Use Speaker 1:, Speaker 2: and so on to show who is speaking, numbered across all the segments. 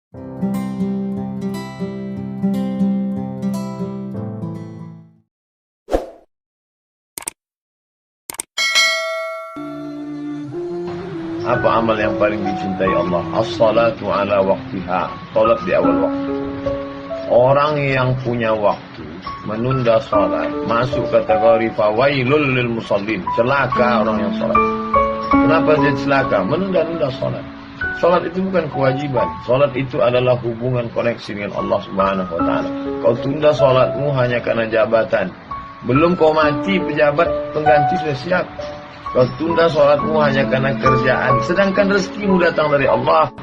Speaker 1: Apa amal yang paling dicintai Allah? As-salatu ala waqtiha. Salat di awal waktu. Orang yang punya waktu menunda salat masuk kategori fawailul lil musallin. Celaka orang yang salat. Kenapa dia celaka? Menunda-nunda salat. Salat itu bukan kewajiban. Salat itu adalah hubungan koneksi dengan Allah Subhanahu wa taala. Kau tunda salatmu hanya karena jabatan. Belum kau mati pejabat pengganti sudah siap. Kau tunda sholatmu hanya karena kerjaan. Sedangkan rezekimu datang dari Allah.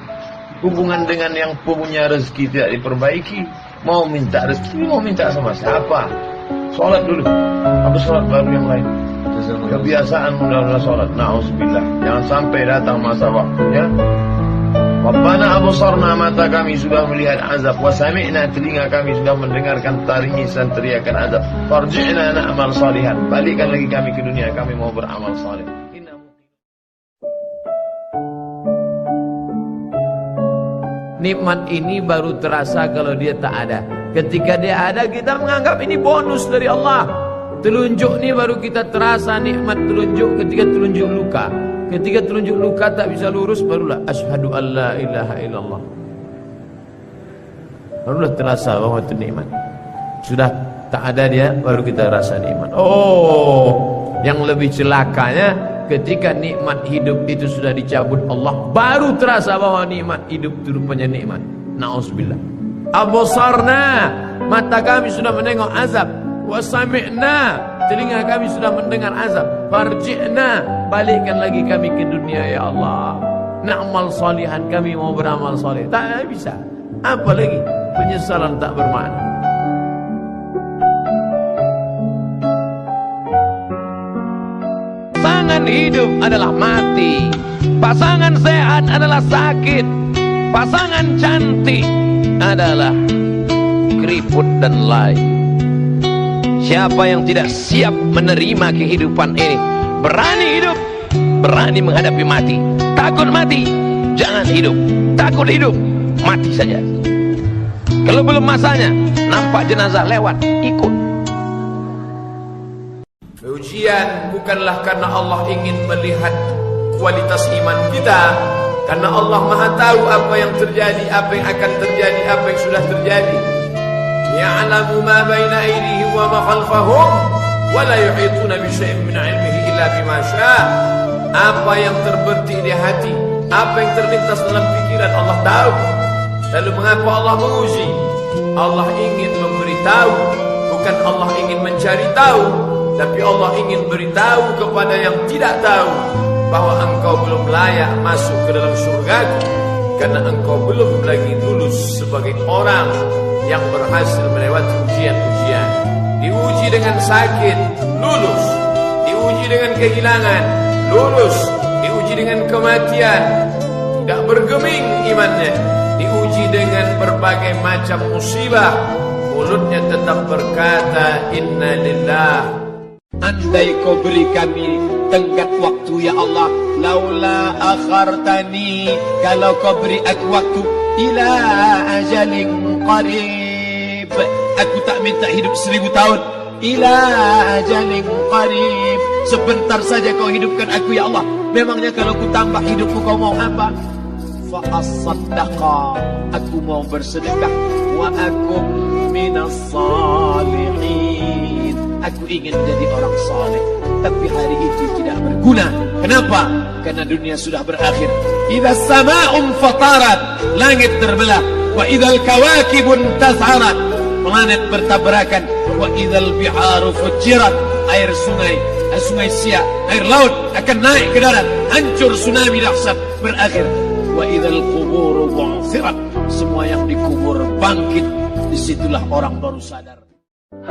Speaker 1: Hubungan dengan yang punya rezeki tidak diperbaiki. Mau minta rezeki, mau minta sama siapa? Sholat dulu. Habis sholat baru yang lain. Kebiasaan mudah-mudahan sholat. Na'udzubillah. Jangan sampai datang masa waktunya. Rabbana absarna, mata kami sudah melihat azab, wa sami'na, telinga kami sudah mendengarkan tangisan teriakan azab. Farji'na na'mal salihan, balikkan lagi kami ke dunia, kami mau beramal saleh.
Speaker 2: Nikmat ini baru terasa kalau dia tak ada. Ketika dia ada, kita menganggap ini bonus dari Allah. Telunjuk ini baru kita terasa nikmat telunjuk ketika telunjuk luka. Ketika telunjuk luka tak bisa lurus, barulah asyhadu an la ilaha illallah. Barulah terasa bahwa itu nikmat. Sudah tak ada dia, baru kita rasa nikmat. Oh, yang lebih celakanya ketika nikmat hidup itu sudah dicabut Allah, baru terasa bahwa nikmat hidup itu rupanya nikmat. Na'udzubillah. Absarna, mata kami sudah menengok azab. Wa sami'na, telinga kami sudah mendengar azab. Farji'na, balikkan lagi kami ke dunia ya Allah. Na'mal salihan, kami mau beramal saleh. Tak bisa. Apa lagi? Penyesalan tak bermakna. Pasangan hidup adalah mati. Pasangan sehat adalah sakit. Pasangan cantik adalah keriput dan lain. Siapa yang tidak siap menerima kehidupan ini, berani hidup, berani menghadapi mati. Takut mati, jangan hidup. Takut hidup, mati saja. Kalau belum masanya, nampak jenazah lewat, ikut. Ujian bukanlah karena Allah ingin melihat kualitas iman kita, karena Allah Maha tahu apa yang terjadi, apa yang akan terjadi, apa yang sudah terjadi. Ya'lamu ma baina aydihim wa ma khalfahum wa la yuhituna bi syai'in min 'ilmihi illa bima syaa. Apa yang terbetik di hati, apa yang terlintas dalam pikiran, Allah tahu. Lalu mengapa Allah menguji? Allah ingin memberitahu, bukan Allah ingin mencari tahu, tapi Allah ingin beritahu kepada yang tidak tahu bahwa engkau belum layak masuk ke dalam surgaku, karena engkau belum lagi lulus sebagai orang yang berhasil melewati ujian-ujian. Diuji dengan sakit, lulus. Diuji dengan kehilangan, lulus. Diuji dengan kematian, tidak bergeming imannya. Diuji dengan berbagai macam musibah, mulutnya tetap berkata inna lillah. Andai kau beri kami tenggat waktu ya Allah, laula akhartani, kalau kau beri aku waktu ila ajalin qarib, aku tak minta hidup 1000 tahun. Ila ajalin qarib, sebentar saja kau hidupkan aku ya Allah. Memangnya kalau ku tambah hidupku kau mau apa? Fa as-saddaqa, aku mau bersedekah. Wa akum minas salihin, aku ingin jadi orang saleh. Tapi hari itu tidak berguna. Kenapa? Karena dunia sudah berakhir. Idza sama'un fatarat, langit terbelah. Wa idzal kawakibun tas'arat, planet bertabrakan. Wa idzal biharu fujirat, air sungai Siak, air laut akan naik ke darat, hancur tsunami dahsyat berakhir. Wa idzal quburu bu'thirat, semua yang dikubur bangkit. Disitulah orang baru sadar.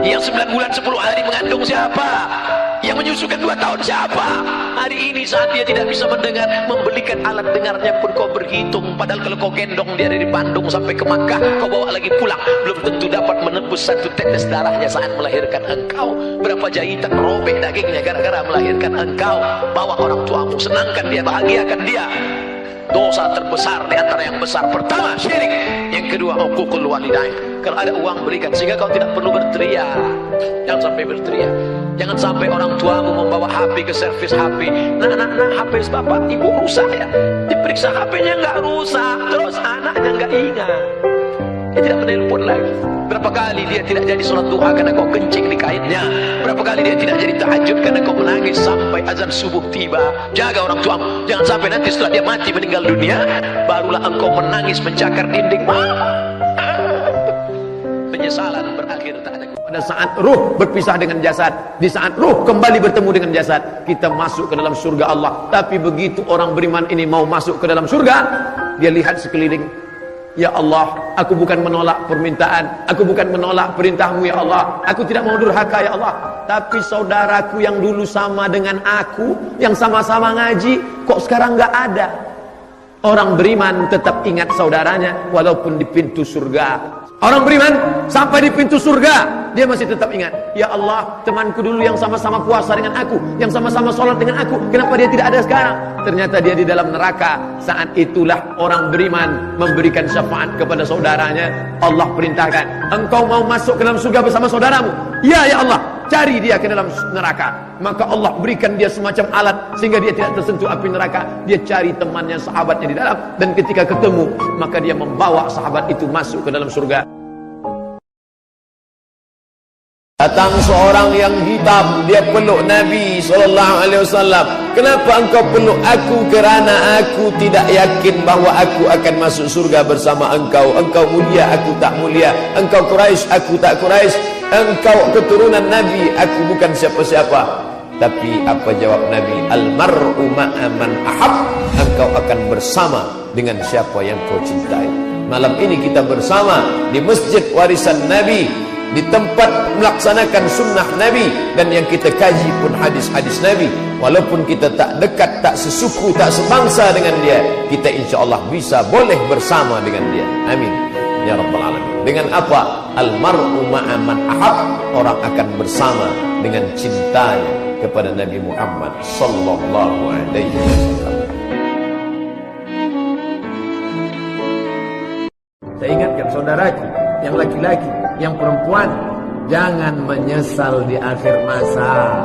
Speaker 2: Yang 9 bulan 10 hari mengandung siapa? Yang menyusukan 2 tahun siapa? Hari ini saat dia tidak bisa mendengar, membelikan alat dengarnya pun kau berhitung. Padahal kalau kau gendong dia dari Bandung sampai ke Makkah, kau bawa lagi pulang, belum tentu dapat menembus 1 tetes darahnya saat melahirkan engkau. Berapa jahitan robek dagingnya gara-gara melahirkan engkau. Bawa orang tuamu, senangkan dia, bahagiakan dia. Dosa terbesar di antara yang besar pertama syirik,
Speaker 3: kedua, uququl walidain. Kalau ada uang berikan, sehingga kau tidak perlu berteriak. Jangan sampai berteriak. Jangan sampai orang tuamu membawa HP ke servis HP. Nah, HP bapak ibu rusak ya. Diperiksa HP-nya nggak rusak, terus anaknya nggak ingat. Dia tidak menelpon lagi. Berapa kali dia tidak jadi sholat duha karena kau kencing di kainnya. Berapa kali dia tidak jadi tahajud karena kau menangis sampai azan subuh tiba. Jaga orang tuamu. Jangan sampai nanti setelah dia mati meninggal dunia, barulah engkau menangis mencakar dinding. Penyesalan berakhir tak ada.
Speaker 2: Pada saat ruh berpisah dengan jasad, di saat ruh kembali bertemu dengan jasad, kita masuk ke dalam surga Allah. Tapi begitu orang beriman ini mau masuk ke dalam surga, dia lihat sekeliling. Ya Allah, aku bukan menolak permintaan, aku bukan menolak perintahmu ya Allah, aku tidak mau durhaka ya Allah. Tapi saudaraku yang dulu sama dengan aku, yang sama-sama ngaji, kok sekarang nggak ada. Orang beriman tetap ingat saudaranya walaupun di pintu surga. Orang beriman sampai di pintu surga, dia masih tetap ingat. Ya Allah, temanku dulu yang sama-sama puasa dengan aku, yang sama-sama sholat dengan aku, kenapa dia tidak ada sekarang? Ternyata dia di dalam neraka. Saat itulah orang beriman memberikan syafaat kepada saudaranya. Allah perintahkan, engkau mau masuk ke dalam surga bersama saudaramu? Ya, ya Allah, cari dia ke dalam neraka. Maka Allah berikan dia semacam alat sehingga dia tidak tersentuh api neraka. Dia cari temannya, sahabatnya di dalam, dan ketika ketemu, maka dia membawa sahabat itu masuk ke dalam surga. Datang seorang yang hitam, dia peluk Nabi SAW. Kenapa engkau peluk aku? Kerana aku tidak yakin bahawa aku akan masuk surga bersama engkau. Engkau mulia, aku tak mulia. Engkau Quraisy, aku tak Quraisy. Engkau keturunan Nabi, aku bukan siapa-siapa. Tapi apa jawab Nabi? Al-mar'u ma'a man ahab. Engkau akan bersama dengan siapa yang kau cintai. Malam ini kita bersama di Masjid Warisan Nabi, di tempat melaksanakan sunnah Nabi, dan yang kita kaji pun hadis-hadis Nabi. Walaupun kita tak dekat, tak sesuku, tak sebangsa dengan dia, kita insyaAllah bisa boleh bersama dengan dia. Amin ya Rabbal Alamin. Dengan apa? Al-mar'u ma'a man ahab. Orang akan bersama dengan cintanya kepada Nabi Muhammad sallallahu alaihi wasallam. Saya ingatkan saudaraku yang laki-laki, yang perempuan, jangan menyesal di akhir masa.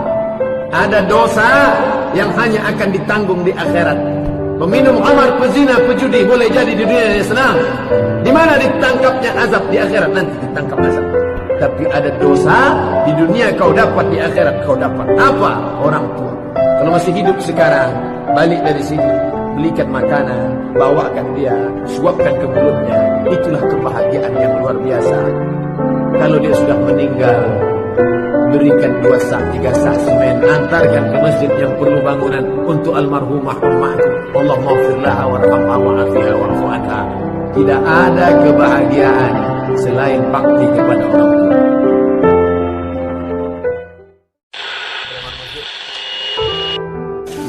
Speaker 2: Ada dosa yang hanya akan ditanggung di akhirat. Peminum khamar, pezina, pejudi boleh jadi di dunia yang senang. Di mana ditangkapnya azab? Di akhirat nanti ditangkap azab. Tapi ada dosa di dunia kau dapat, di akhirat kau dapat. Apa? Orang tua. Kalau masih hidup sekarang, balik dari sini, belikan makanan, bawakan dia, suapkan ke mulutnya. Itulah kebahagiaan yang luar biasa. Kalau dia sudah meninggal, berikan 2 sak, 3 sak semen, antarkan ke masjid yang perlu bangunan untuk almarhumah ummahku. Allahumma firlaha warhamha wa'afiha wa'fu anha. Tidak ada kebahagiaan selain bakti kepada orang tua.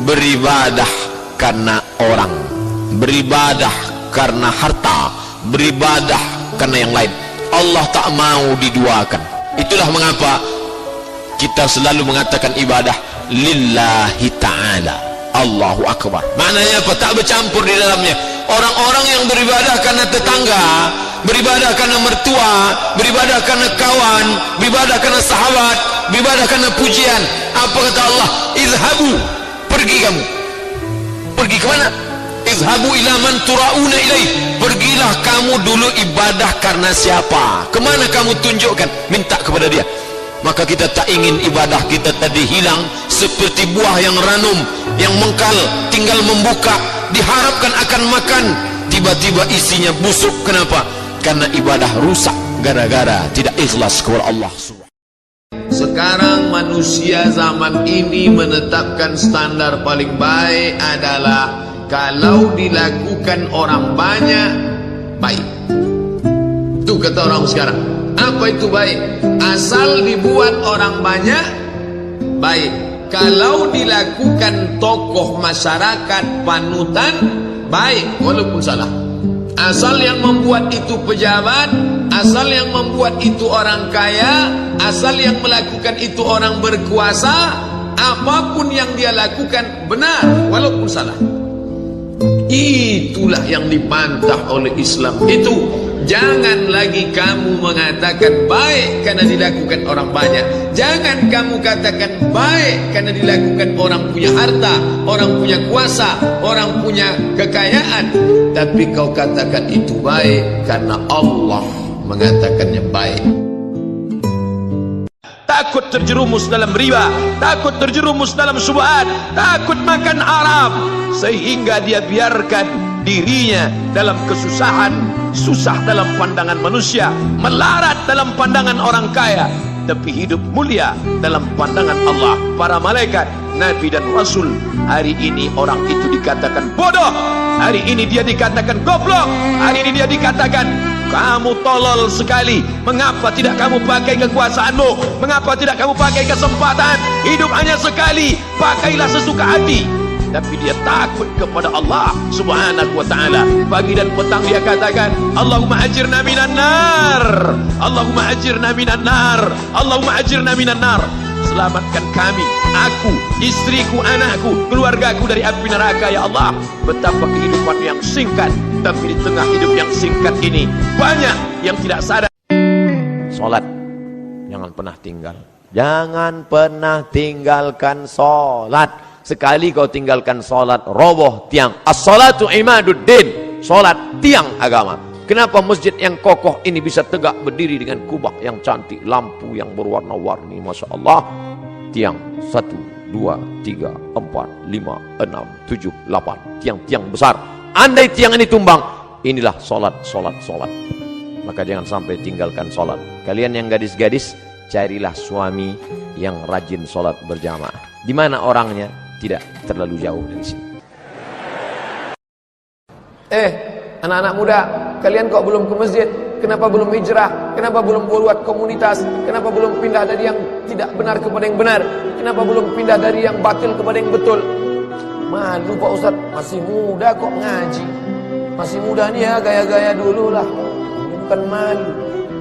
Speaker 4: Beribadah karena orang, beribadah karena harta, beribadah karena yang lain. Allah tak mau diduakan. Itulah mengapa kita selalu mengatakan ibadah lillahi ta'ala, Allahu Akbar. Maknanya apa? Tak bercampur di dalamnya. Orang-orang yang beribadah karena tetangga, beribadah karena mertua, beribadah karena kawan, beribadah karena sahabat, beribadah karena pujian. Apa kata Allah? Izhabu, pergi kamu. Pergi ke mana? Izhabu ila man turauna ilaih. Pergilah kamu dulu ibadah karena siapa? Kemana kamu tunjukkan? Minta kepada dia. Maka kita tak ingin ibadah kita tadi hilang seperti buah yang ranum, yang mengkal, tinggal membuka, diharapkan akan makan, tiba-tiba isinya busuk. Kenapa? Karena ibadah rusak gara-gara tidak ikhlas kepada Allah.
Speaker 1: Sekarang manusia zaman ini menetapkan standar paling baik adalah kalau dilakukan orang banyak, baik. Itu kata orang sekarang. Apa itu baik? Asal dibuat orang banyak, baik. Kalau dilakukan tokoh masyarakat panutan, baik, walaupun salah. Asal yang membuat itu pejabat, asal yang membuat itu orang kaya, asal yang melakukan itu orang berkuasa, apapun yang dia lakukan benar, walaupun salah. Itulah yang dibantah oleh Islam. Itu
Speaker 2: Jangan lagi kamu mengatakan baik karena dilakukan orang banyak. Jangan kamu katakan baik karena dilakukan orang punya harta, orang punya kuasa, orang punya kekayaan. Tapi kau katakan itu baik karena Allah mengatakannya baik.
Speaker 3: Takut terjerumus dalam riba, takut terjerumus dalam syubhat, takut makan haram, sehingga dia biarkan dirinya dalam kesusahan, susah dalam pandangan manusia, melarat dalam pandangan orang kaya, tapi hidup mulia dalam pandangan Allah, para malaikat, nabi dan rasul. Hari ini orang itu dikatakan bodoh, hari ini dia dikatakan goblok, hari ini dia dikatakan kamu tolol sekali. Mengapa tidak kamu pakai kekuasaanmu? Mengapa tidak kamu pakai kesempatan? Hidup hanya sekali, pakailah sesuka hati. Tapi dia takut kepada Allah subhanahu wa ta'ala. Pagi dan petang dia katakan, Allahumma ajirna minan nar, Allahumma ajirna minan nar, Allahumma ajirna minan nar. Selamatkan kami, aku, istriku, anakku, keluargaku dari api neraka ya Allah. Betapa kehidupan yang singkat, tapi di tengah hidup yang singkat ini banyak yang tidak sadar.
Speaker 4: Salat jangan pernah tinggal. Jangan pernah tinggalkan salat. Sekali kau tinggalkan salat, roboh tiang. As-salatu imaduddin. Salat tiang agama. Kenapa masjid yang kokoh ini bisa tegak berdiri dengan kubah yang cantik, lampu yang berwarna-warni, Masya Allah. Tiang 1, 2, 3, 4, 5, 6, 7, 8. Tiang-tiang besar. Andai tiang ini tumbang, inilah salat. Maka jangan sampai tinggalkan salat. Kalian yang gadis-gadis, carilah suami yang rajin salat berjamaah. Di mana orangnya? Tidak terlalu jauh dari sini.
Speaker 2: Anak-anak muda, kalian kok belum ke masjid? Kenapa belum hijrah? Kenapa belum buat komunitas? Kenapa belum pindah dari yang tidak benar kepada yang benar? Kenapa belum pindah dari yang batil kepada yang betul? Malu Pak Ustaz, masih muda kok ngaji. Masih muda nih ya, gaya-gaya dulu lah. Bukan malu.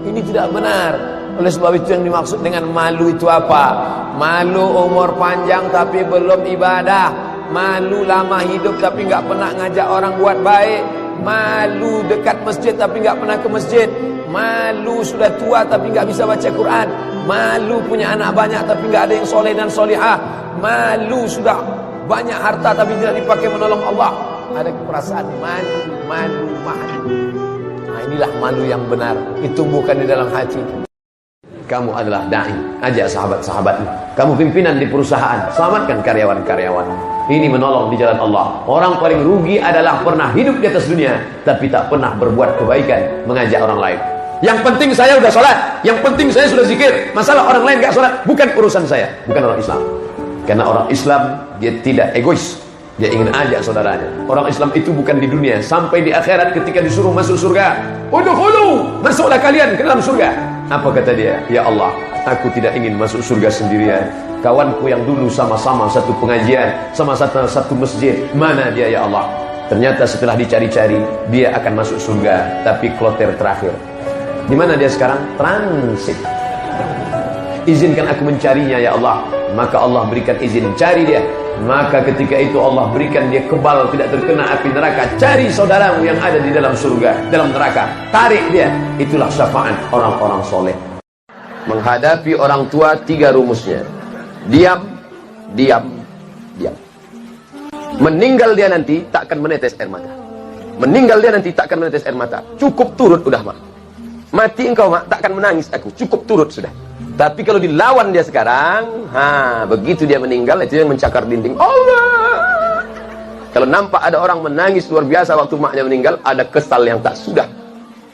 Speaker 2: Ini tidak benar. Oleh sebab itu yang dimaksud dengan malu itu apa? Malu umur panjang tapi belum ibadah. Malu lama hidup tapi nggak pernah ngajak orang buat baik. Malu dekat masjid tapi nggak pernah ke masjid. Malu sudah tua tapi nggak bisa baca Quran. Malu punya anak banyak tapi nggak ada yang soleh dan solihah. Malu sudah banyak harta tapi tidak dipakai menolong Allah. Ada perasaan malu. Nah, inilah malu yang benar, ditumbuhkan di dalam hati. Kamu adalah da'i, ajak sahabat-sahabatmu. Kamu pimpinan di perusahaan, selamatkan karyawan-karyawan. Ini menolong di jalan Allah. Orang paling rugi adalah pernah hidup di atas dunia tapi tak pernah berbuat kebaikan, mengajak orang lain. Yang penting saya sudah sholat, yang penting saya sudah zikir. Masalah orang lain gak sholat, bukan urusan saya. Bukan orang Islam. Karena orang Islam, dia tidak egois. Dia ingin ajak saudaranya. Orang Islam itu bukan di dunia, sampai di akhirat ketika disuruh masuk surga. Udkhulu, masuklah kalian ke dalam surga. Apa kata dia? Ya Allah, aku tidak ingin masuk surga sendirian. Kawanku yang dulu sama-sama satu pengajian, sama-sama satu masjid, mana dia ya Allah? Ternyata setelah dicari-cari, dia akan masuk surga, tapi kloter terakhir. Di mana dia sekarang? Transit. Izinkan aku mencarinya ya Allah. Maka Allah berikan izin, cari dia. Maka ketika itu Allah berikan dia kebal, tidak terkena api neraka. Cari saudaramu yang ada di dalam surga, dalam neraka, tarik dia. Itulah syafaat orang-orang soleh. Menghadapi orang tua 3 rumusnya: diam. Meninggal dia nanti tak akan menetes air mata. Meninggal dia nanti tak akan menetes air mata. Cukup turut udah mak. Mati engkau mak, tak akan menangis aku. Cukup turut sudah. Tapi kalau dilawan dia sekarang, begitu dia meninggal, itu yang mencakar dinding. Allah. Kalau nampak ada orang menangis luar biasa waktu maknya meninggal, ada kesal yang tak sudah.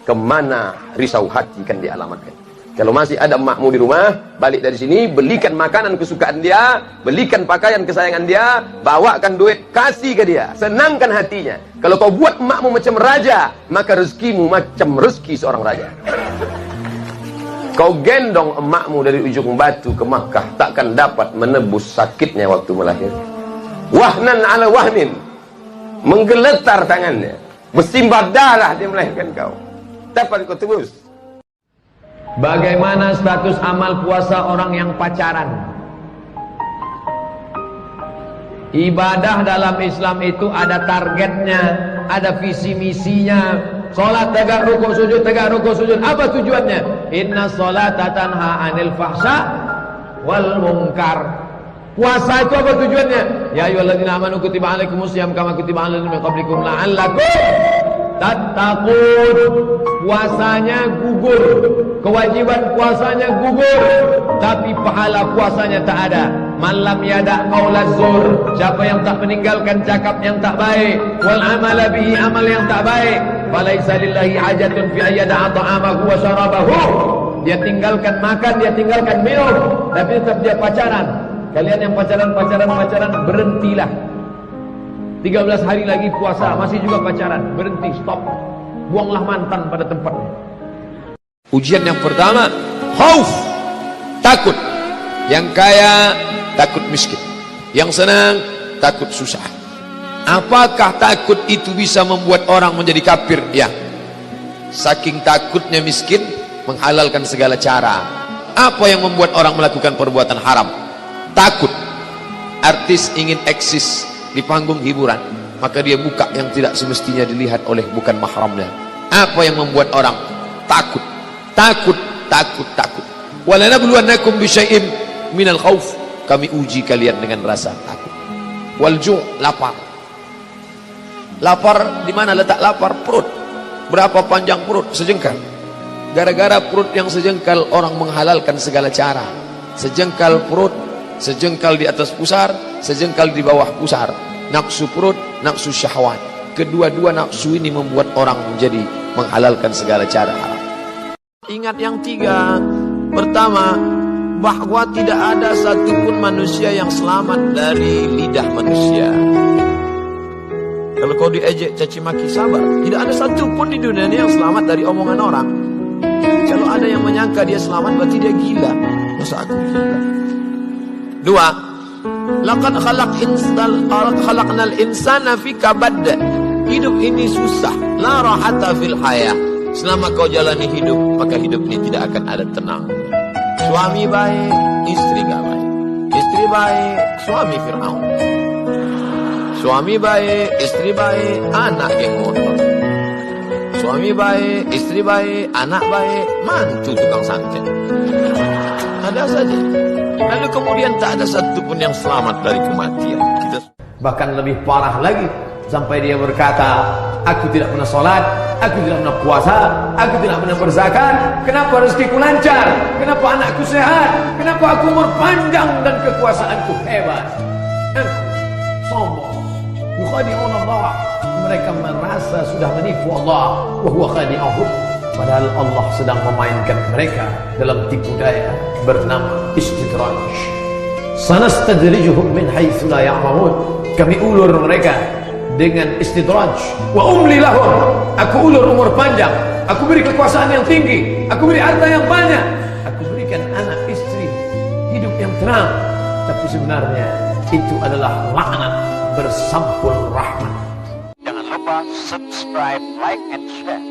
Speaker 2: Kemana risau hati kan dialamatkan. Kalau masih ada makmu di rumah, balik dari sini, belikan makanan kesukaan dia, belikan pakaian kesayangan dia, bawakan duit, kasih ke dia, senangkan hatinya. Kalau kau buat makmu macam raja, maka rezekimu macam rezeki seorang raja. Kau gendong emakmu dari ujung batu ke Makkah, takkan dapat menebus sakitnya waktu melahirkan. Wahnan ala wahnin, menggeletar tangannya, bersimbah darah dia melahirkan kau. Dapat kau tebus. Bagaimana status amal puasa orang yang pacaran? Ibadah dalam Islam itu ada targetnya, ada visi misinya. Salat tegak rukuk sujud, tegak rukuk sujud. Apa tujuannya? Inna salata tanha 'anil fahsya wal munkar. Puasa itu apa tujuannya? Ya ayyuhalladzina amanu kutiba alaikumusiyam kama kutiba alal ladzina min qablikum la'allakum tattaqun. Puasanya gugur, kewajiban puasanya gugur, tapi pahala puasanya tak ada. Man lam yada' qaulaz zur, siapa yang tak meninggalkan cakap yang tak baik, wal amala bihi, amal yang tak baik, falaisa lillahi hajatun fi ayyada'a ta'amahu wa syarabahu. Dia tinggalkan makan, dia tinggalkan minum, tapi tetap dia pacaran. Kalian yang pacaran, berhentilah. 13 hari lagi puasa, masih juga pacaran, berhenti, stop. Buanglah mantan pada tempatnya. Ujian yang pertama, khauf, takut. Yang kaya takut miskin, yang senang takut susah. Apakah takut itu bisa membuat orang menjadi kafir? Ya, saking takutnya miskin menghalalkan segala cara. Apa yang membuat orang melakukan perbuatan haram? Takut. Artis ingin eksis di panggung hiburan, maka dia buka yang tidak semestinya dilihat oleh bukan mahramnya. Apa yang membuat orang takut? Takut. Walanabluwannakum bisyai'in minal khauf. Kami uji kalian dengan rasa takut. Wal ju', lapar. Lapar di mana letak lapar? Perut. Berapa panjang perut? Sejengkal. Gara-gara perut yang sejengkal, orang menghalalkan segala cara. Sejengkal perut, sejengkal di atas pusar, sejengkal di bawah pusar. Nafsu perut, nafsu syahwat. Kedua-dua nafsu ini membuat orang menjadi menghalalkan segala cara haram. Ingat yang tiga. Pertama, bahwa tidak ada satupun manusia yang selamat dari lidah manusia. Kalau kau diejek, caci maki, sabar. Tidak ada satupun di dunia ini yang selamat dari omongan orang. Kalau ada yang menyangka dia selamat, berarti dia gila. Masa aku gila? Dua, laqad khalaqnal insana fi kabad. Hidup ini susah, la rahata fil hayah. Selama kau jalani hidup, maka hidup ini tidak akan ada tenang. Suami baik, istri gak baik. Istri baik, suami Fir'aun. Suami baik, istri baik, anak geng motor. Suami baik, istri baik, anak baik, mantu tukang santet. Ada saja. Lalu kemudian tak ada satupun yang selamat dari kematian. Bahkan lebih parah lagi, sampai dia berkata, aku tidak pernah sholat, aku tidak pernah puasa, aku tidak pernah berzakat. Kenapa rezekiku lancar? Kenapa anakku sehat? Kenapa aku umur panjang dan kekuasaanku hebat? Sombong. Yukhadi'un Allah. Mereka merasa sudah menipu Allah. Wa huwa khadi'uhum. Padahal Allah sedang memainkan mereka dalam tipu daya bernama istidraj. Sanastadrijuhum min haitsu la ya'lamun. Kami ulur mereka dengan istidraj. Wa umli lahum. Aku ulur umur panjang, aku beri kekuasaan yang tinggi, aku beri harta yang banyak, aku berikan anak istri hidup yang tenang, tapi sebenarnya itu adalah laknat bersampul rahmat.
Speaker 3: Jangan lupa subscribe, like, and share.